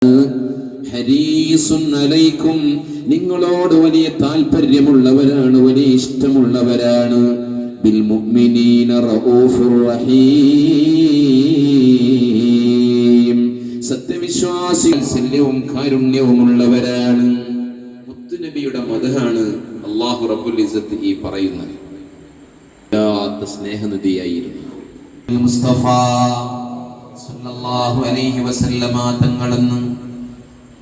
ഹരീസുൻ അലൈക്കും, നിങ്ങളോട് വലിയ താല്പര്യമുള്ളവരാണ്, വലിയ ഇഷ്ടമുള്ളവരാണ്. ബിൽ മുഅ്മിനീന റഊഫുർ റഹീം, സത്യവിശ്വാസികൾ ശല്യവും കാരുണ്യവുമുള്ളവരാണ്. മുത്തുനബിയുടെ മദ്ഹാണ് അല്ലാഹു റബ്ബുൽ ഇസ്സത്ത് ഈ പറയുന്നത്. സ്നേഹനിധിയായിരുന്നു മുസ്തഫ സല്ലല്ലാഹു അലൈഹി വസല്ലമ തങ്ങളെന്ന്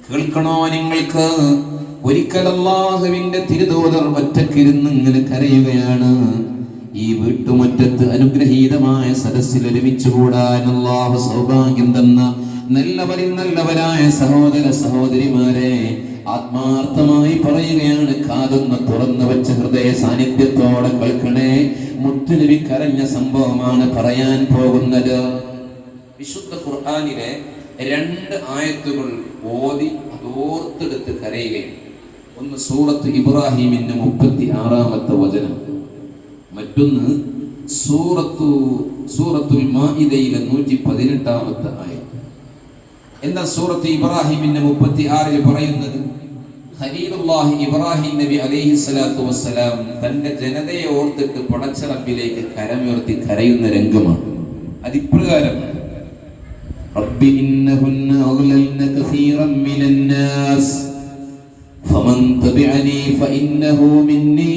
കേൾക്കണോ നിങ്ങൾക്ക്? ഒരിക്കൽ അല്ലാഹുവിന്റെ തിരുദൂതർ ഒറ്റക്കിരുന്ന് ഇങ്ങനെ കരയുകയാണ്. ഈ വീട്ടുമുറ്റത്ത് അനുഗ്രഹീതമായ സദസ്സിൽ ഒരുമിച്ച് കൂടാൻ അല്ലാഹു സൗഭാഗ്യം തന്ന നല്ലവരിൽ നല്ലവരായ സഹോദര സഹോദരിമാരെ ആത്മാർത്ഥമായി പറയുകയാണ്. കാതൊന്ന് തുറന്നു വെച്ച ഹൃദയ സാന്നിധ്യത്തോടെ കേൾക്കണേ. മുത്തുനബി കരഞ്ഞ സംഭവമാണ് പറയാൻ പോകുന്നത്. വിശുദ്ധ ഖുർആനിലെ 2 ആയത്തുകൾ ഓതി അതോർത്തെടുത്ത് കരയുകയാണ്. ഒന്ന് സൂറത്ത് ഇബ്രാഹിമിന്റെ 36-ാമത്തെ വചനം, മറ്റൊന്ന് സൂറത്തുൽ മാഇദയിലെ 118-ാമത്തെ ആയത്ത്. എന്താ സൂറത്ത് ഇബ്രാഹിമിന്റെ 36-ൽ പറയുന്നത്? ഖലീലുല്ലാഹി ഇബ്രാഹിം നബി അലൈഹി സ്വലാത്തു വസ്സലാം തന്റെ ജനതയെ ഓർത്തിട്ട് പടച്ച റബ്ബിലേക്ക് കരമുയർത്തി കരയുന്ന രംഗമാണ്. അതിപ്രകാരം റബ്ബി ഇന്നഹുന്ന അഗ്ലൽന കസീറൻ മിനന്നാസ് ഫമൻ തബിഅനി ഫഇന്നഹു മിന്നീ.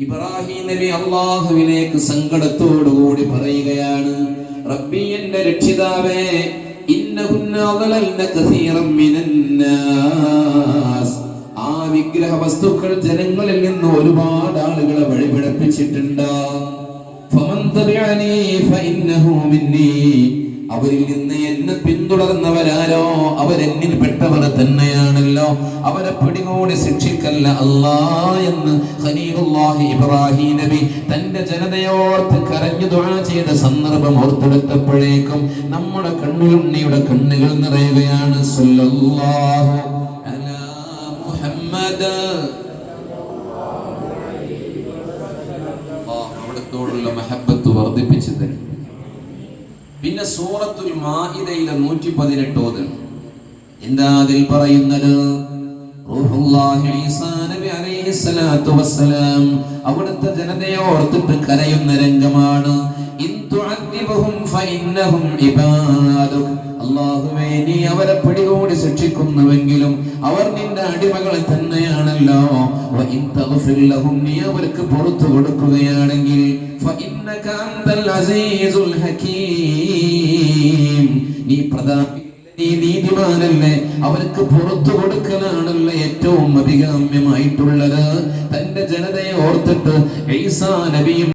ഇബ്രാഹിം നബി അല്ലാഹുവിലേക്ക് സങ്കടത്തോടുകൂടി പറയുകയാണ്, റബ്ബി എന്റെ രക്ഷിതാവേ, ഇന്നഹുന്ന അഗ്ലൽന കസീറൻ മിനന്നാസ്, ആ വിഗ്രഹ വസ്തുക്കൾ ജനങ്ങളിൽ നിന്ന് ഒരുപാട് ആളുകളെ വഴിപിഴപ്പിച്ചിട്ടുണ്ട്. ഫമൻ തബിഅനി ഫഇന്നഹു മിന്നീ, അവരിൽ നിന്ന് എന്നെ പിന്തുടർന്നവരാരോ അവരെന്നിൽ പെട്ടവർ തന്നെയാണല്ലോ, അവരെ പിടികൂടി ശിക്ഷിക്കല്ല അല്ലാ എന്ന് ഖലീലുല്ലാഹി ഇബ്രാഹിം നബി തന്റെ ജനതയോർത്ത് കരഞ്ഞു ദുആ ചെയ്ത സന്ദർഭം ഓർത്തെടുത്തപ്പോഴേക്കും നമ്മുടെ കണ്ണുകളുണ്ണിയുടെ കണ്ണുകൾ നിറയുകയാണ്. സല്ലല്ലാഹു അലാ മുഹമ്മദ്, അവിടത്തോടുള്ള മഹബ്ബത്ത് വർദ്ധിപ്പിച്ചു തരും. പിന്നെ സൂറത്തുൽ മാഇദയിലെ 118 ഓതണം. എന്താ അതിൽ പറയുന്നത്? റൂഹുല്ലാഹി ഈസാ നബി അലൈഹി സ്വലാത്തു വസ്സലാം അവിടുത്തെ ജനതയെ ഓർത്തിട്ട് കരയുന്ന രംഗമാണ്. ഇൻ തുഅദ്ദിബുഹും ഫഇന്നഹും ഇബാദുക, അല്ലാഹുവേ നീ അവരെ പിടികൂടി ശിക്ഷിക്കുന്നുവെങ്കിലും അവർ നിന്റെ അടിമകൾ തന്നെയാണല്ലോ. വഇൻ തഗ്ഫിർ ലഹും, നീ അവർക്ക് പുറത്തു കൊടുക്കുകയാണെങ്കിൽ ഫഇന്നക അൻതൽ അസീസുൽ ഹകീം, നീ നീ നീതിമാനല്ലേ, അവർക്ക് പുറത്തു കൊടുക്കലാണല്ലോ ഏറ്റവും അഭികാമ്യമായിട്ടുള്ളത്. തന്റെ ജനതയെ ഓർത്തിട്ട് ഈസാ നബിയും